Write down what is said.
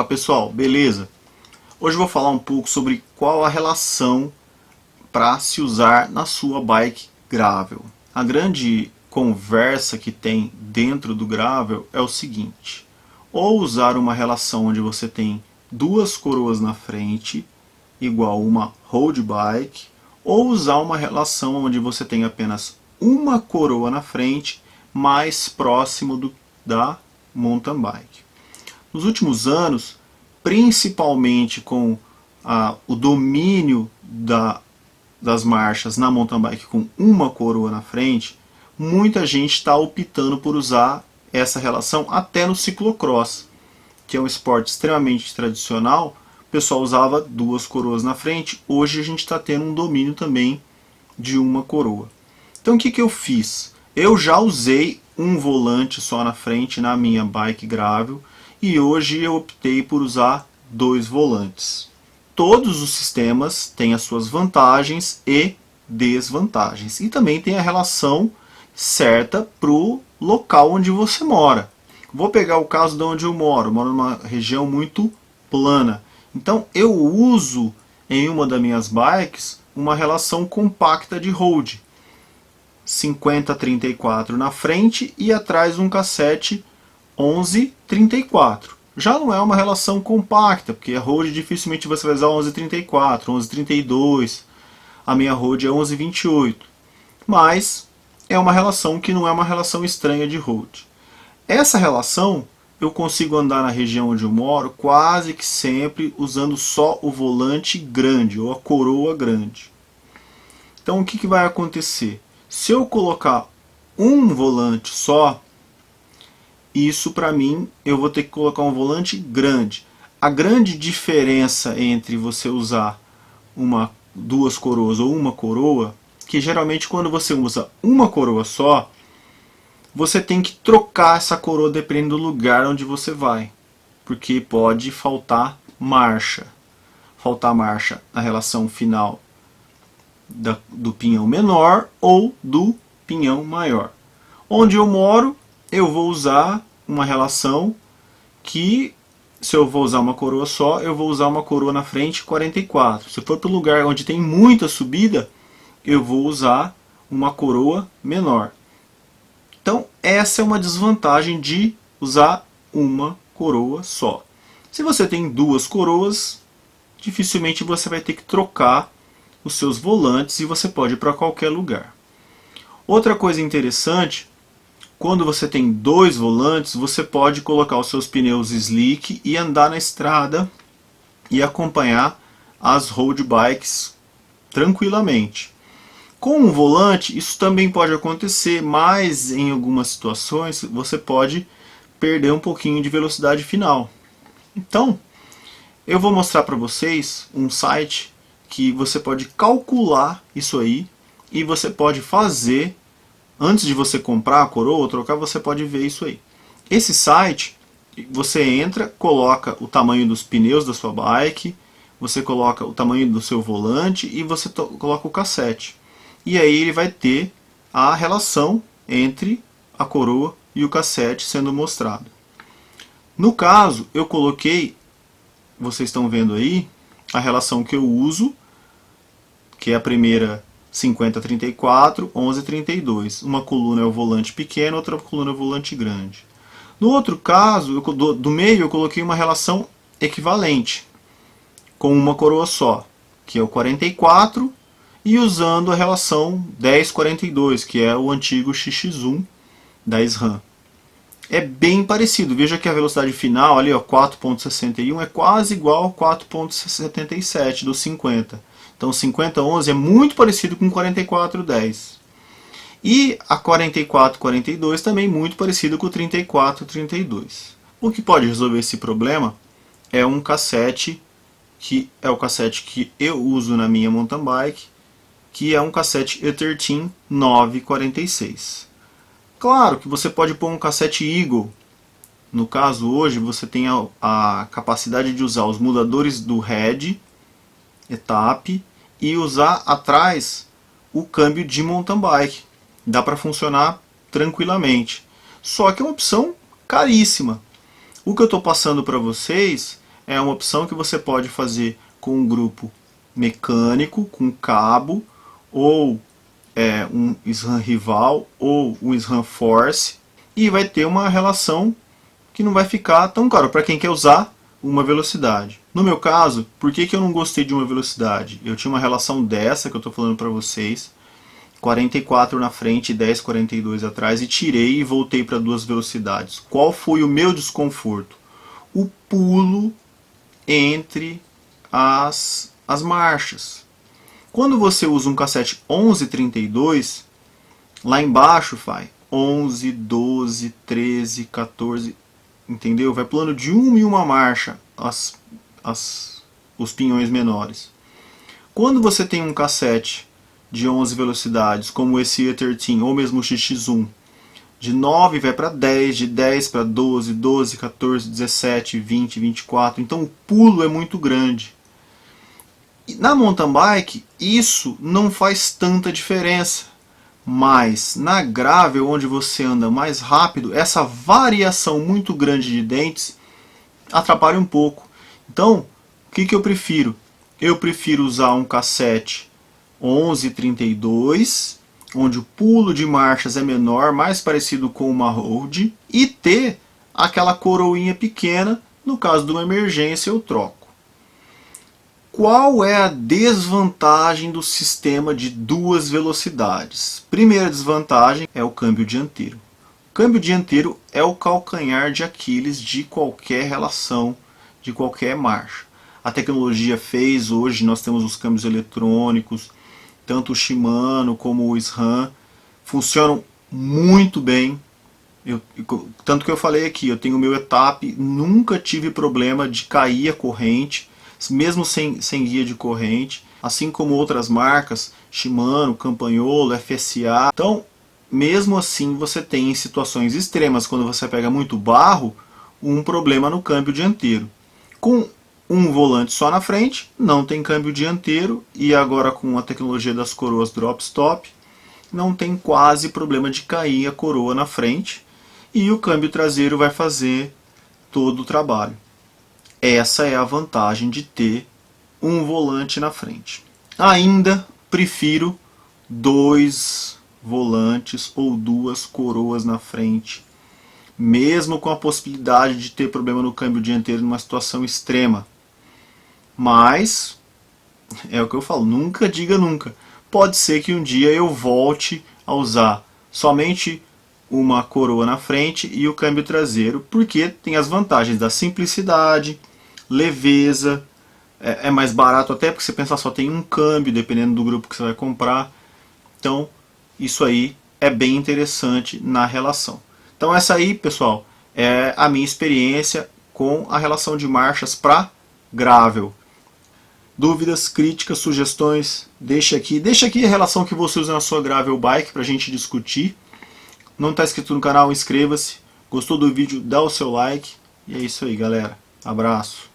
Fala pessoal, beleza? Hoje eu vou falar um pouco sobre qual a relação para se usar na sua bike gravel. A grande conversa que tem dentro do gravel é o seguinte: ou usar uma relação onde você tem duas coroas na frente, igual uma road bike, ou usar uma relação onde você tem apenas uma coroa na frente, mais próximo da mountain bike. Nos últimos anos, principalmente com o domínio das marchas na mountain bike com uma coroa na frente, muita gente está optando por usar essa relação até no ciclocross, que é um esporte extremamente tradicional. O pessoal usava duas coroas na frente. Hoje a gente está tendo um domínio também de uma coroa. Então o que eu fiz? Eu já usei um volante só na frente na minha bike gravel e hoje eu optei por usar dois volantes. Todos os sistemas têm as suas vantagens e desvantagens. E também tem a relação certa para o local onde você mora. Vou pegar o caso de onde eu moro numa região muito plana. Então eu uso em uma das minhas bikes uma relação compacta de road. 50-34 na frente e atrás um cassete 11-34. Já não é uma relação compacta, porque a road dificilmente você vai usar 11-34, 11-32. A minha road é 11-28. Mas é uma relação que não é uma relação estranha de road. Essa relação eu consigo andar na região onde eu moro quase que sempre usando só o volante grande ou a coroa grande. Então o que vai acontecer? Se eu colocar um volante só, isso para mim eu vou ter que colocar um volante grande. A grande diferença entre você usar duas coroas ou uma coroa, que geralmente quando você usa uma coroa só, você tem que trocar essa coroa dependendo do lugar onde você vai, porque pode faltar marcha. Faltar marcha na relação final do pinhão menor ou do pinhão maior. Onde eu moro, eu vou usar uma relação que, se eu vou usar uma coroa só, eu vou usar uma coroa na frente 44. Se for para o lugar onde tem muita subida, eu vou usar uma coroa menor. Então essa é uma desvantagem de usar uma coroa só. Se você tem duas coroas, dificilmente você vai ter que trocar os seus volantes e você pode ir para qualquer lugar. Outra coisa interessante, quando você tem dois volantes, você pode colocar os seus pneus slick e andar na estrada e acompanhar as road bikes tranquilamente. Com um volante, isso também pode acontecer, mas em algumas situações você pode perder um pouquinho de velocidade final. Então, eu vou mostrar para vocês um site que você pode calcular isso aí e você pode fazer, antes de você comprar a coroa ou trocar, você pode ver isso aí. Esse site, você entra, coloca o tamanho dos pneus da sua bike, você coloca o tamanho do seu volante e você coloca o cassete. E aí ele vai ter a relação entre a coroa e o cassete sendo mostrado. No caso, eu coloquei, vocês estão vendo aí, a relação que eu uso, que é a primeira 50-34, 11-32. Uma coluna é o volante pequeno, outra coluna é o volante grande. No outro caso, do meio eu coloquei uma relação equivalente, com uma coroa só, que é o 44, e usando a relação 10-42, que é o antigo XX1 da SRAM. É bem parecido, veja que a velocidade final ali, 4.61, é quase igual a 4.77 do 50. Então 50-11 é muito parecido com 44-10. E a 44-42 também muito parecido com o 34-32. O que pode resolver esse problema é um cassete, que é o cassete que eu uso na minha mountain bike, que é um cassete E13 946. Claro que você pode pôr um cassete Eagle. No caso hoje você tem a capacidade de usar os mudadores do head, etape, e usar atrás o câmbio de mountain bike. Dá para funcionar tranquilamente. Só que é uma opção caríssima. O que eu estou passando para vocês é uma opção que você pode fazer com um grupo mecânico, com cabo, ou um SRAM rival, ou um SRAM force, e vai ter uma relação que não vai ficar tão caro para quem quer usar uma velocidade. No meu caso, por que eu não gostei de uma velocidade? Eu tinha uma relação dessa que eu estou falando para vocês, 44 na frente e 10,42 atrás, e tirei e voltei para 2 velocidades. Qual foi o meu desconforto? O pulo entre as marchas. Quando você usa um cassete 1132, lá embaixo vai 11, 12, 13, 14, entendeu? Vai pulando de uma em uma marcha os pinhões menores. Quando você tem um cassete de 11 velocidades, como esse E13 ou mesmo o XX1, de 9 vai para 10, de 10 para 12, 12, 14, 17, 20, 24, então o pulo é muito grande. E na mountain bike isso não faz tanta diferença, mas na gravel, onde você anda mais rápido, essa variação muito grande de dentes atrapalha um pouco. Então, o que eu prefiro? Eu prefiro usar um cassete 1132, onde o pulo de marchas é menor, mais parecido com uma road, e ter aquela coroinha pequena, no caso de uma emergência eu troco. Qual é a desvantagem do sistema de 2 velocidades? Primeira desvantagem é o câmbio dianteiro. O câmbio dianteiro é o calcanhar de Aquiles de qualquer relação, de qualquer marcha. A tecnologia fez, hoje nós temos os câmbios eletrônicos, tanto o Shimano como o SRAM, funcionam muito bem. Tanto que eu falei aqui, eu tenho o meu Etap, nunca tive problema de cair a corrente, mesmo sem guia de corrente, assim como outras marcas, Shimano, Campagnolo, FSA. Então, mesmo assim, você tem em situações extremas, quando você pega muito barro, um problema no câmbio dianteiro. Com um volante só na frente, não tem câmbio dianteiro, e agora com a tecnologia das coroas drop stop, não tem quase problema de cair a coroa na frente, e o câmbio traseiro vai fazer todo o trabalho. Essa é a vantagem de ter um volante na frente. Ainda prefiro 2 volantes ou 2 coroas na frente, mesmo com a possibilidade de ter problema no câmbio dianteiro numa situação extrema. Mas, é o que eu falo, nunca diga nunca. Pode ser que um dia eu volte a usar somente uma coroa na frente e o câmbio traseiro, porque tem as vantagens da simplicidade, leveza, é mais barato até porque você pensar só tem um câmbio, dependendo do grupo que você vai comprar. Então, isso aí é bem interessante na relação. Então essa aí, pessoal, é a minha experiência com a relação de marchas para gravel. Dúvidas, críticas, sugestões, deixa aqui a relação que você usa na sua gravel bike para a gente discutir. Não está inscrito no canal, inscreva-se. Gostou do vídeo, dá o seu like. E é isso aí, galera. Abraço.